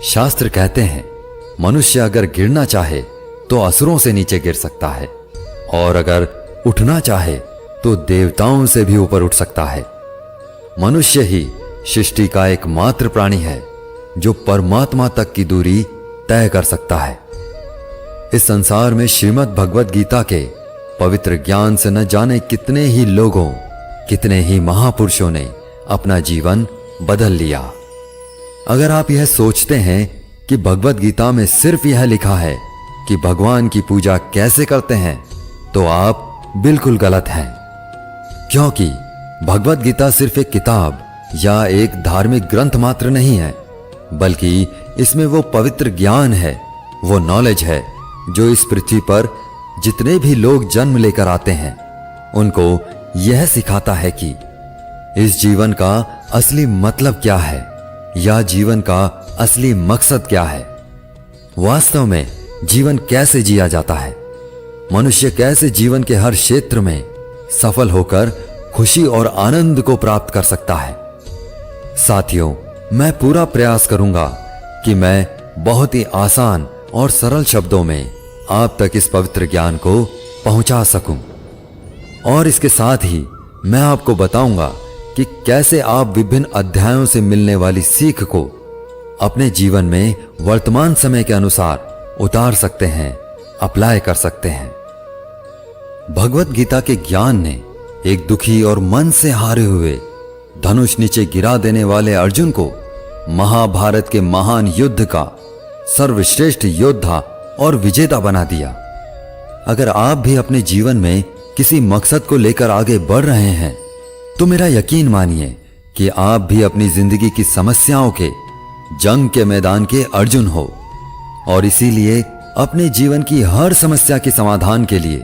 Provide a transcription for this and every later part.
शास्त्र कहते हैं मनुष्य अगर गिरना चाहे तो असुरों से नीचे गिर सकता है, और अगर उठना चाहे तो देवताओं से भी ऊपर उठ सकता है। मनुष्य ही सृष्टि का एकमात्र प्राणी है जो परमात्मा तक की दूरी तय कर सकता है। इस संसार में श्रीमद् भगवद गीता के पवित्र ज्ञान से न जाने कितने ही लोगों, कितने ही महापुरुषों ने अपना जीवन बदल लिया। अगर आप यह सोचते हैं कि भगवद गीता में सिर्फ यह लिखा है कि भगवान की पूजा कैसे करते हैं, तो आप बिल्कुल गलत हैं। क्योंकि भगवद गीता सिर्फ एक किताब या एक धार्मिक ग्रंथ मात्र नहीं है, बल्कि इसमें वो पवित्र ज्ञान है, वो नॉलेज है जो इस पृथ्वी पर जितने भी लोग जन्म लेकर आते हैं उनको यह सिखाता है कि इस जीवन का असली मतलब क्या है या जीवन का असली मकसद क्या है। वास्तव में जीवन कैसे जिया जाता है, मनुष्य कैसे जीवन के हर क्षेत्र में सफल होकर खुशी और आनंद को प्राप्त कर सकता है। साथियों, मैं पूरा प्रयास करूंगा कि मैं बहुत ही आसान और सरल शब्दों में आप तक इस पवित्र ज्ञान को पहुंचा सकूं, और इसके साथ ही मैं आपको बताऊंगा कि कैसे आप विभिन्न अध्यायों से मिलने वाली सीख को अपने जीवन में वर्तमान समय के अनुसार उतार सकते हैं, अप्लाई कर सकते हैं। भगवद गीता के ज्ञान ने एक दुखी और मन से हारे हुए, धनुष नीचे गिरा देने वाले अर्जुन को महाभारत के महान युद्ध का सर्वश्रेष्ठ योद्धा और विजेता बना दिया। अगर आप भी अपने जीवन में किसी मकसद को लेकर आगे बढ़ रहे हैं तो मेरा यकीन मानिए कि आप भी अपनी जिंदगी की समस्याओं के जंग के मैदान के अर्जुन हो, और इसीलिए अपने जीवन की हर समस्या के समाधान के लिए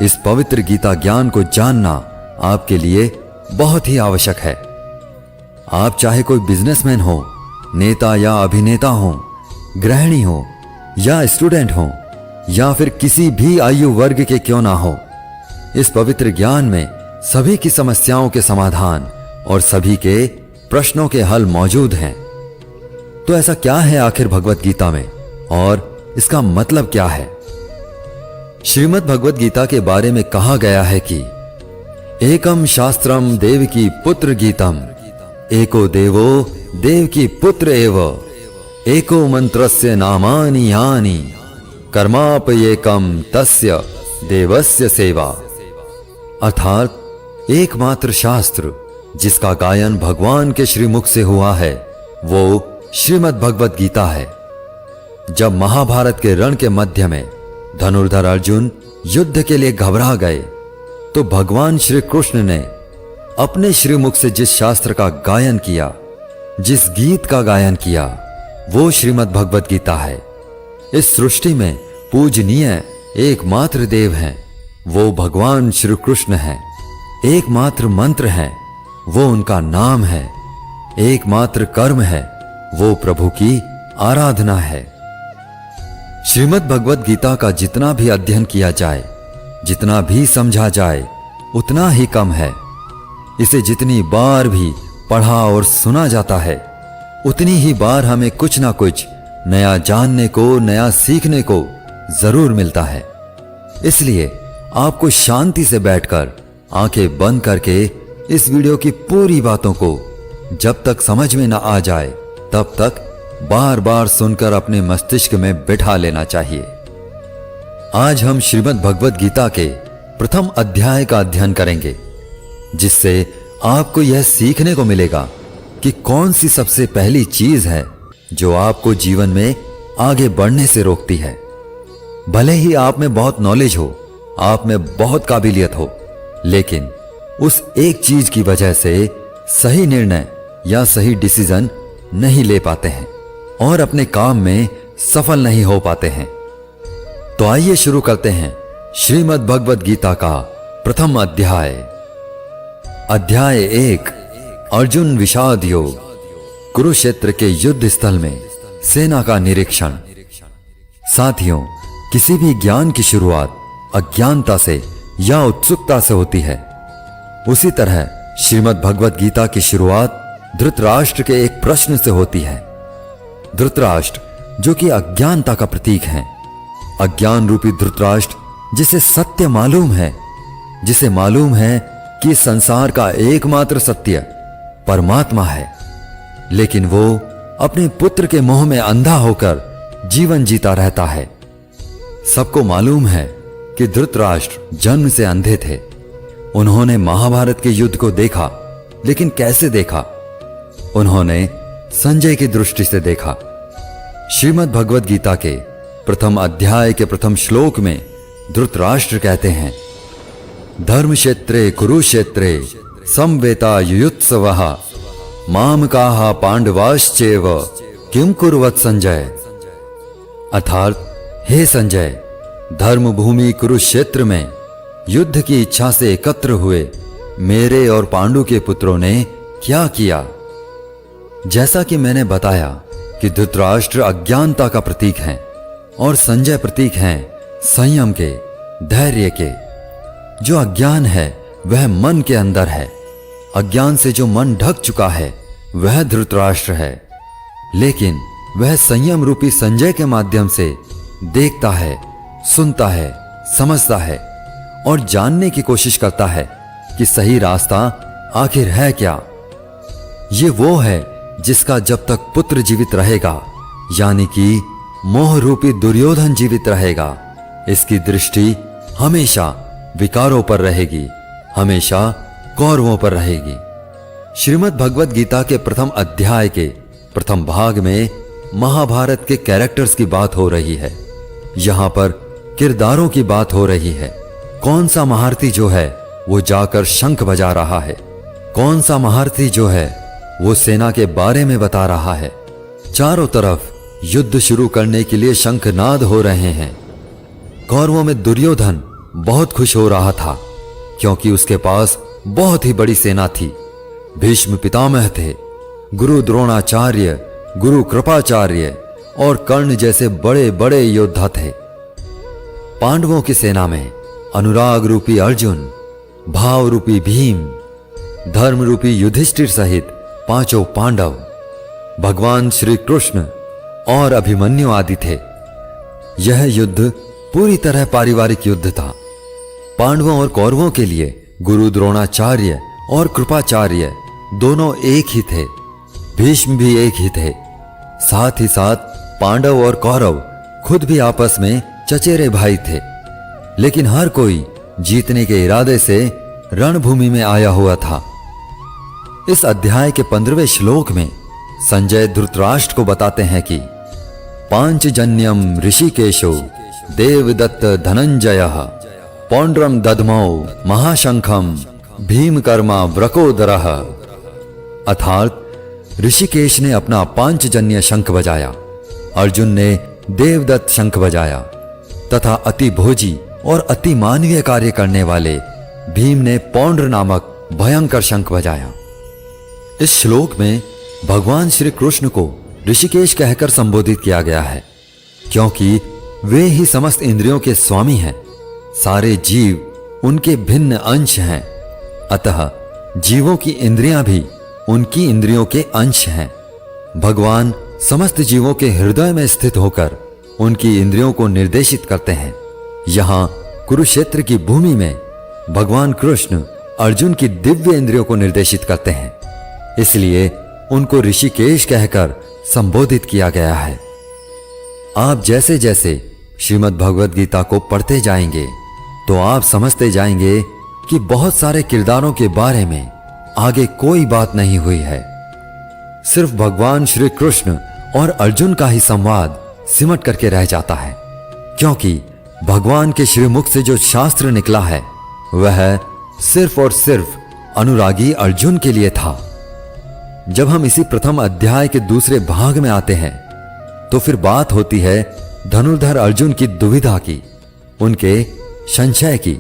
इस पवित्र गीता ज्ञान को जानना आपके लिए बहुत ही आवश्यक है। आप चाहे कोई बिजनेसमैन हो, नेता या अभिनेता हो, गृहिणी हो या स्टूडेंट हो, या फिर किसी भी आयु वर्ग के क्यों ना हो, इस पवित्र ज्ञान में सभी की समस्याओं के समाधान और सभी के प्रश्नों के हल मौजूद हैं। तो ऐसा क्या है आखिर भगवद गीता में, और इसका मतलब क्या है? श्रीमद् भगवद गीता के बारे में कहा गया है कि एकम शास्त्रम देवकी पुत्र गीतम, एको देवो देवकी पुत्र एव, एको मंत्रस्य नामानि यानि, कर्मापयेकम तस्य देवस्य सेवा। अर्थात एकमात्र शास्त्र जिसका गायन भगवान के श्रीमुख से हुआ है वो श्रीमद् भगवद गीता है। जब महाभारत के रण के मध्य में धनुर्धर अर्जुन युद्ध के लिए घबरा गए तो भगवान श्री कृष्ण ने अपने श्रीमुख से जिस शास्त्र का गायन किया, जिस गीत का गायन किया, वो श्रीमद् भगवद गीता है। इस सृष्टि में पूजनीय एकमात्र देव हैं, वो भगवान श्री कृष्ण हैं। एकमात्र मंत्र है, वो उनका नाम है। एकमात्र कर्म है, वो प्रभु की आराधना है। श्रीमद् भगवद गीता का जितना भी अध्ययन किया जाए, जितना भी समझा जाए, उतना ही कम है। इसे जितनी बार भी पढ़ा और सुना जाता है, उतनी ही बार हमें कुछ ना कुछ नया जानने को, नया सीखने को जरूर मिलता है। इसलिए आपको शांति से बैठकर आंखें बंद करके इस वीडियो की पूरी बातों को जब तक समझ में ना आ जाए तब तक बार बार सुनकर अपने मस्तिष्क में बिठा लेना चाहिए। आज हम श्रीमद् भगवद गीता के प्रथम अध्याय का अध्ययन करेंगे, जिससे आपको यह सीखने को मिलेगा कि कौन सी सबसे पहली चीज है जो आपको जीवन में आगे बढ़ने से रोकती है। भले ही आप में बहुत नॉलेज हो, आप में बहुत काबिलियत हो, लेकिन उस एक चीज की वजह से सही निर्णय या सही डिसीजन नहीं ले पाते हैं और अपने काम में सफल नहीं हो पाते हैं। तो आइए शुरू करते हैं श्रीमद् भगवद गीता का प्रथम अध्याय। अध्याय 1, अर्जुन विषाद योग। कुरुक्षेत्र के युद्ध स्थल में सेना का निरीक्षण। साथियों, किसी भी ज्ञान की शुरुआत अज्ञानता से या उत्सुकता से होती है। उसी तरह श्रीमद् भगवद गीता की शुरुआत धृतराष्ट्र के एक प्रश्न से होती है। धृतराष्ट्र जो कि अज्ञानता का प्रतीक है, अज्ञान रूपी धृतराष्ट्र जिसे सत्य मालूम है, जिसे मालूम है कि संसार का एकमात्र सत्य परमात्मा है, लेकिन वो अपने पुत्र के मोह में अंधा होकर जीवन जीता रहता है। सबको मालूम है कि धृतराष्ट्र जन्म से अंधे थे। उन्होंने महाभारत के युद्ध को देखा, लेकिन कैसे देखा? उन्होंने संजय की दृष्टि से देखा। श्रीमद् भगवद गीता के प्रथम अध्याय के प्रथम श्लोक में धृतराष्ट्र कहते हैं, धर्म क्षेत्रे कुरुक्षेत्रे समवेता युयुत्सवः मामकाः पांडवाश्चैव किम कुर्वत संजय। अर्थात हे संजय, धर्म भूमि कुरुक्षेत्र में युद्ध की इच्छा से एकत्र हुए मेरे और पांडु के पुत्रों ने क्या किया? जैसा कि मैंने बताया कि धृतराष्ट्र अज्ञानता का प्रतीक हैं और संजय प्रतीक हैं संयम के, धैर्य के। जो अज्ञान है वह मन के अंदर है। अज्ञान से जो मन ढक चुका है वह धृतराष्ट्र है, लेकिन वह संयम रूपी संजय के माध्यम से देखता है, सुनता है, समझता है और जानने की कोशिश करता है कि सही रास्ता आखिर है क्या। ये वो है जिसका जब तक पुत्र जीवित रहेगा, यानी कि मोह रूपी दुर्योधन जीवित रहेगा, इसकी दृष्टि हमेशा विकारों पर रहेगी, हमेशा कौरवों पर रहेगी। श्रीमद् भगवद गीता के प्रथम अध्याय के प्रथम भाग में महाभारत के कैरेक्टर्स की बात हो रही है। यहां पर किरदारों की बात हो रही है। कौन सा महारथी जो है वो जाकर शंख बजा रहा है, कौन सा महारथी जो है वो सेना के बारे में बता रहा है। चारों तरफ युद्ध शुरू करने के लिए शंखनाद हो रहे हैं। कौरवों में दुर्योधन बहुत खुश हो रहा था क्योंकि उसके पास बहुत ही बड़ी सेना थी। भीष्म पितामह थे, गुरु द्रोणाचार्य, गुरु कृपाचार्य और कर्ण जैसे बड़े बड़े योद्धा थे। पांडवों की सेना में अनुराग रूपी अर्जुन, भाव रूपी भीम, धर्म रूपी युधिष्ठिर सहित पांचों पांडव, भगवान श्री कृष्ण और अभिमन्यु आदि थे। यह युद्ध पूरी तरह पारिवारिक युद्ध था। पांडवों और कौरवों के लिए गुरु द्रोणाचार्य और कृपाचार्य दोनों एक ही थे, भीष्म भी एक ही थे। साथ ही साथ पांडव और कौरव खुद भी आपस में चचेरे भाई थे, लेकिन हर कोई जीतने के इरादे से रणभूमि में आया हुआ था। इस अध्याय के 15वें श्लोक में संजय धृतराष्ट्र को बताते हैं कि पांचजन्यम ऋषिकेशो देवदत्त धनंजयः पौंड्रम दधमौ महाशंखम भीमकर्मा व्रकोदरः। अर्थात ऋषिकेश ने अपना पांचजन्य शंख बजाया, अर्जुन ने देवदत्त शंख बजाया तथा अति भोजी और अति मानवीय कार्य करने वाले भीम ने पौंड्र नामक भयंकर शंख बजाया। इस श्लोक में भगवान श्री कृष्ण को ऋषिकेश कहकर संबोधित किया गया है क्योंकि वे ही समस्त इंद्रियों के स्वामी हैं। सारे जीव उनके भिन्न अंश हैं, अतः जीवों की इंद्रियां भी उनकी इंद्रियों के अंश हैं। भगवान समस्त जीवों के हृदय में स्थित होकर उनकी इंद्रियों को निर्देशित करते हैं। यहां कुरुक्षेत्र की भूमि में भगवान कृष्ण अर्जुन की दिव्य इंद्रियों को निर्देशित करते हैं, इसलिए उनको ऋषिकेश कहकर संबोधित किया गया है। आप जैसे जैसे श्रीमद् भगवद गीता को पढ़ते जाएंगे तो आप समझते जाएंगे कि बहुत सारे किरदारों के बारे में आगे कोई बात नहीं हुई है। सिर्फ भगवान श्री कृष्ण और अर्जुन का ही संवाद सिमट करके रह जाता है, क्योंकि भगवान के श्रीमुख से जो शास्त्र निकला है वह सिर्फ और सिर्फ अनुरागी अर्जुन के लिए था। जब हम इसी प्रथम अध्याय के दूसरे भाग में आते हैं तो फिर बात होती है धनुर्धर अर्जुन की दुविधा की, उनके संशय की।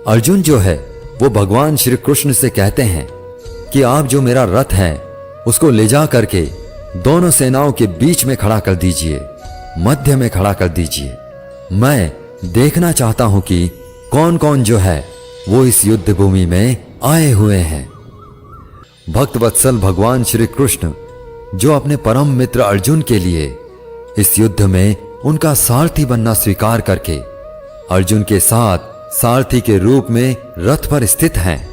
अर्जुन जो है वो भगवान श्री कृष्ण से कहते हैं कि आप जो मेरा रथ है उसको ले जा करके दोनों सेनाओं के बीच में खड़ा कर दीजिए, मध्य में खड़ा कर दीजिए। मैं देखना चाहता हूं कि कौन कौन जो है वो इस युद्ध भूमि में आए हुए हैं। भक्त वत्सल भगवान श्री कृष्ण जो अपने परम मित्र अर्जुन के लिए इस युद्ध में उनका सारथी बनना स्वीकार करके अर्जुन के साथ सारथी के रूप में रथ पर स्थित हैं,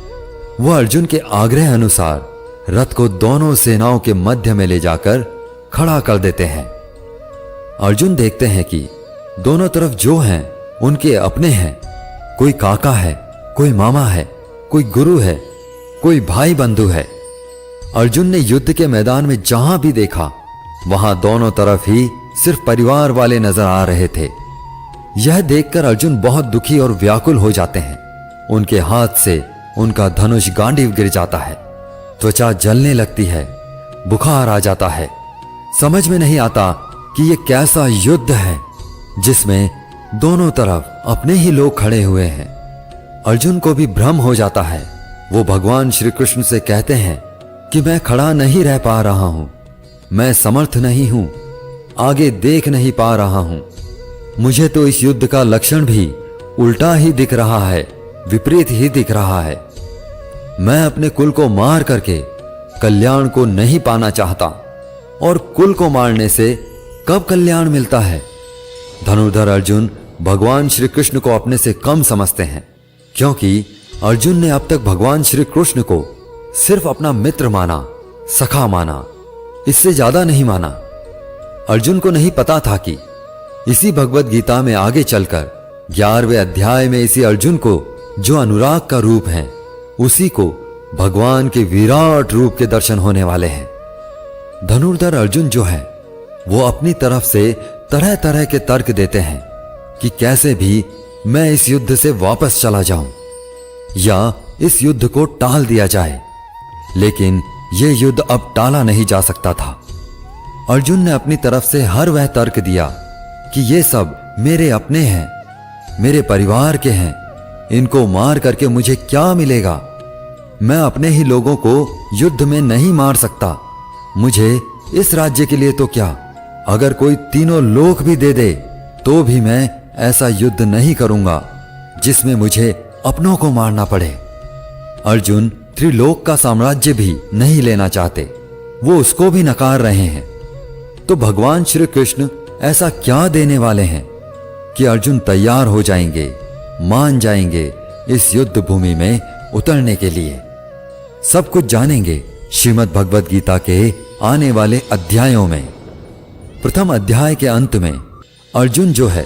वह अर्जुन के आग्रह अनुसार रथ को दोनों सेनाओं के मध्य में ले जाकर खड़ा कर देते हैं। अर्जुन देखते हैं कि दोनों तरफ जो हैं उनके अपने हैं। कोई काका है, कोई मामा है, कोई गुरु है, कोई भाई बंधु है। अर्जुन ने युद्ध के मैदान में जहां भी देखा वहां दोनों तरफ ही सिर्फ परिवार वाले नजर आ रहे थे। यह देखकर अर्जुन बहुत दुखी और व्याकुल हो जाते हैं। उनके हाथ से उनका धनुष गांडीव गिर जाता है, त्वचा जलने लगती है, बुखार आ जाता है। समझ में नहीं आता कि यह कैसा युद्ध है जिसमें दोनों तरफ अपने ही लोग खड़े हुए हैं। अर्जुन को भी भ्रम हो जाता है। वो भगवान श्री कृष्ण से कहते हैं कि मैं खड़ा नहीं रह पा रहा हूं, मैं समर्थ नहीं हूं, आगे देख नहीं पा रहा हूं। मुझे तो इस युद्ध का लक्षण भी उल्टा ही दिख रहा है, विपरीत ही दिख रहा है। मैं अपने कुल को मार करके कल्याण को नहीं पाना चाहता, और कुल को मारने से कब कल्याण मिलता है। धनुर्धर अर्जुन भगवान श्री कृष्ण को अपने से कम समझते हैं, क्योंकि अर्जुन ने अब तक भगवान श्री कृष्ण को सिर्फ अपना मित्र माना, सखा माना, इससे ज्यादा नहीं माना। अर्जुन को नहीं पता था कि इसी भगवत गीता में आगे चलकर 11वें अध्याय में इसी अर्जुन को जो अनुराग का रूप है, उसी को भगवान के विराट रूप के दर्शन होने वाले हैं। धनुर्धर अर्जुन जो है वो अपनी तरफ से तरह तरह के तर्क देते हैं कि कैसे भी मैं इस युद्ध से वापस चला जाऊं या इस युद्ध को टाल दिया जाए, लेकिन यह युद्ध अब टाला नहीं जा सकता था। अर्जुन ने अपनी तरफ से हर वह तर्क दिया कि ये सब मेरे अपने हैं, मेरे परिवार के हैं, इनको मार करके मुझे क्या मिलेगा। मैं अपने ही लोगों को युद्ध में नहीं मार सकता, मुझे इस राज्य के लिए तो क्या, अगर कोई तीनों लोक भी दे दे तो भी मैं ऐसा युद्ध नहीं करूंगा जिसमें मुझे अपनों को मारना पड़े। अर्जुन त्रिलोक का साम्राज्य भी नहीं लेना चाहते, वो उसको भी नकार रहे हैं। तो भगवान श्री कृष्ण ऐसा क्या देने वाले हैं कि अर्जुन तैयार हो जाएंगे, मान जाएंगे इस युद्ध भूमि में उतरने के लिए। सब कुछ जानेंगे श्रीमद् भगवद गीता के आने वाले अध्यायों में। प्रथम अध्याय के अंत में अर्जुन जो है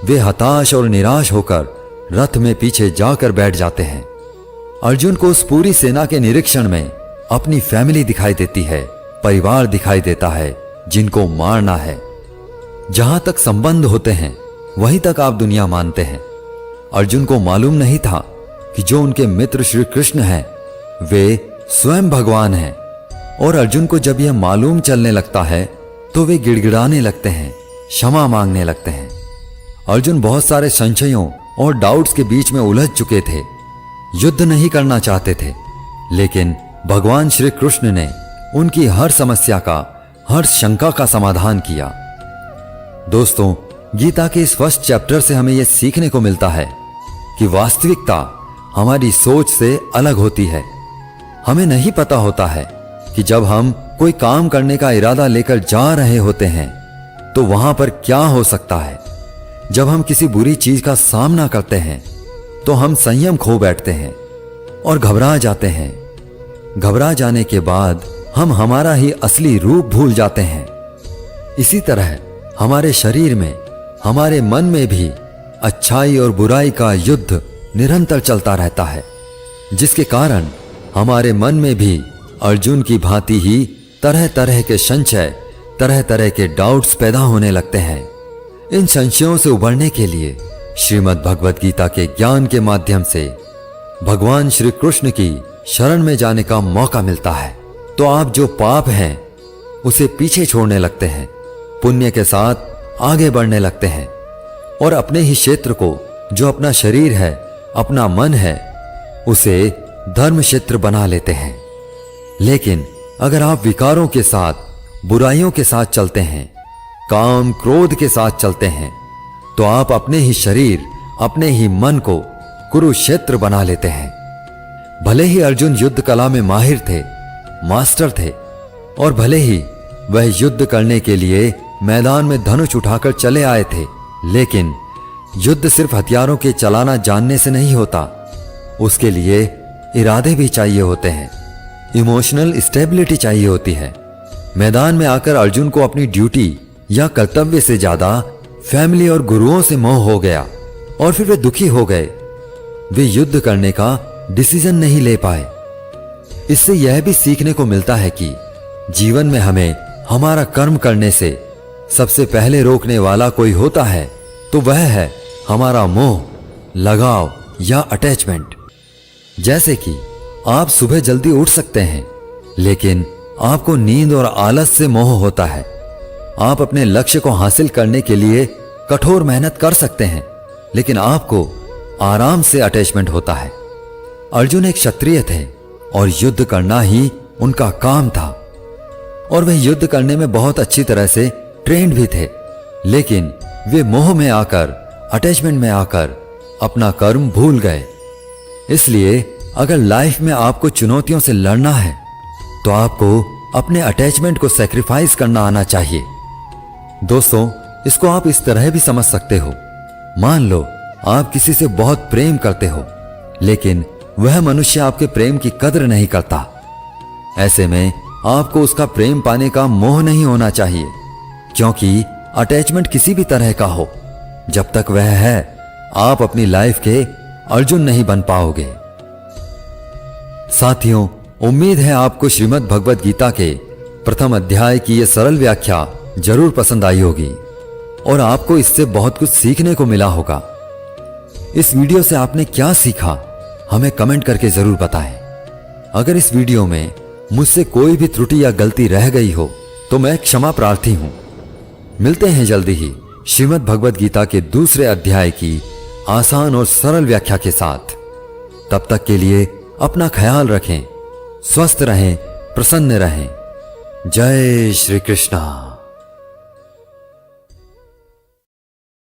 वे हताश और निराश होकर रथ में पीछे जाकर बैठ जाते हैं। अर्जुन को उस पूरी सेना के निरीक्षण में अपनी फैमिली दिखाई देती है, परिवार दिखाई देता है जिनको मारना है। जहां तक संबंध होते हैं वहीं तक आप दुनिया मानते हैं। अर्जुन को मालूम नहीं था कि जो उनके मित्र श्री कृष्ण हैं वे स्वयं भगवान हैं, और अर्जुन को जब यह मालूम चलने लगता है तो वे गिड़गिड़ाने लगते हैं, क्षमा मांगने लगते हैं। अर्जुन बहुत सारे संशयों और डाउट्स के बीच में उलझ चुके थे, युद्ध नहीं करना चाहते थे, लेकिन भगवान श्री कृष्ण ने उनकी हर समस्या का, हर शंका का समाधान किया। दोस्तों, गीता के इस फर्स्ट चैप्टर से हमें यह सीखने को मिलता है कि वास्तविकता हमारी सोच से अलग होती है। हमें नहीं पता होता है कि जब हम कोई काम करने का इरादा लेकर जा रहे होते हैं तो वहां पर क्या हो सकता है। जब हम किसी बुरी चीज का सामना करते हैं तो हम संयम खो बैठते हैं और घबरा जाते हैं। घबरा जाने के बाद हम हमारा ही असली रूप भूल जाते हैं। इसी तरह हमारे शरीर में, हमारे मन में भी अच्छाई और बुराई का युद्ध निरंतर चलता रहता है, जिसके कारण हमारे मन में भी अर्जुन की भांति ही तरह तरह के संशय, तरह तरह के डाउट्स पैदा होने लगते हैं। इन संशयों से उबरने के लिए श्रीमद् भगवद गीता के ज्ञान के माध्यम से भगवान श्री कृष्ण की शरण में जाने का मौका मिलता है। तो आप जो पाप हैं उसे पीछे छोड़ने लगते हैं, पुण्य के साथ आगे बढ़ने लगते हैं, और अपने ही क्षेत्र को, जो अपना शरीर है, अपना मन है, उसे धर्म क्षेत्र बना लेते हैं। लेकिन अगर आप विकारों के साथ, बुराइयों के साथ चलते हैं, काम क्रोध के साथ चलते हैं, तो आप अपने ही शरीर, अपने ही मन को कुरुक्षेत्र बना लेते हैं। भले ही अर्जुन युद्ध कला में माहिर थे, मास्टर थे, और भले ही वह युद्ध करने के लिए मैदान में धनुष उठाकर चले आए थे, लेकिन युद्ध सिर्फ हथियारों के चलाना जानने से नहीं होता, उसके लिए इरादे भी चाहिए होते हैं, इमोशनल स्टेबिलिटी चाहिए होती है। मैदान में आकर अर्जुन को अपनी ड्यूटी या कर्तव्य से ज्यादा फैमिली और गुरुओं से मोह हो गया और फिर वे दुखी हो गए। वे युद्ध करने का डिसीजन नहीं ले पाए। इससे यह भी सीखने को मिलता है कि जीवन में हमें हमारा कर्म करने से सबसे पहले रोकने वाला कोई होता है तो वह है हमारा मोह, लगाव या अटैचमेंट। जैसे कि आप सुबह जल्दी उठ सकते हैं, लेकिन आपको नींद और आलस से मोह होता है। आप अपने लक्ष्य को हासिल करने के लिए कठोर मेहनत कर सकते हैं, लेकिन आपको आराम से अटैचमेंट होता है। अर्जुन एक क्षत्रिय थे और युद्ध करना ही उनका काम था, और वे युद्ध करने में बहुत अच्छी तरह से ट्रेंड भी थे, लेकिन वे मोह में आकर, अटैचमेंट में आकर अपना कर्म भूल गए। इसलिए अगर लाइफ में आपको चुनौतियों से लड़ना है तो आपको अपने अटैचमेंट को सैक्रिफाइस करना आना चाहिए। दोस्तों, इसको आप इस तरह भी समझ सकते हो। मान लो आप किसी से बहुत प्रेम करते हो, लेकिन वह मनुष्य आपके प्रेम की कदर नहीं करता। ऐसे में आपको उसका प्रेम पाने का मोह नहीं होना चाहिए, क्योंकि अटैचमेंट किसी भी तरह का हो, जब तक वह है आप अपनी लाइफ के अर्जुन नहीं बन पाओगे। साथियों, उम्मीद है आपको श्रीमद् भगवद गीता के प्रथम अध्याय की यह सरल व्याख्या जरूर पसंद आई होगी और आपको इससे बहुत कुछ सीखने को मिला होगा। इस वीडियो से आपने क्या सीखा हमें कमेंट करके जरूर बताएं। अगर इस वीडियो में मुझसे कोई भी त्रुटि या गलती रह गई हो तो मैं क्षमा प्रार्थी हूं। मिलते हैं जल्दी ही श्रीमद् भगवद गीता के दूसरे अध्याय की आसान और सरल व्याख्या के साथ। तब तक के लिए अपना ख्याल रखें, स्वस्थ रहें, प्रसन्न रहें। जय श्री कृष्णा।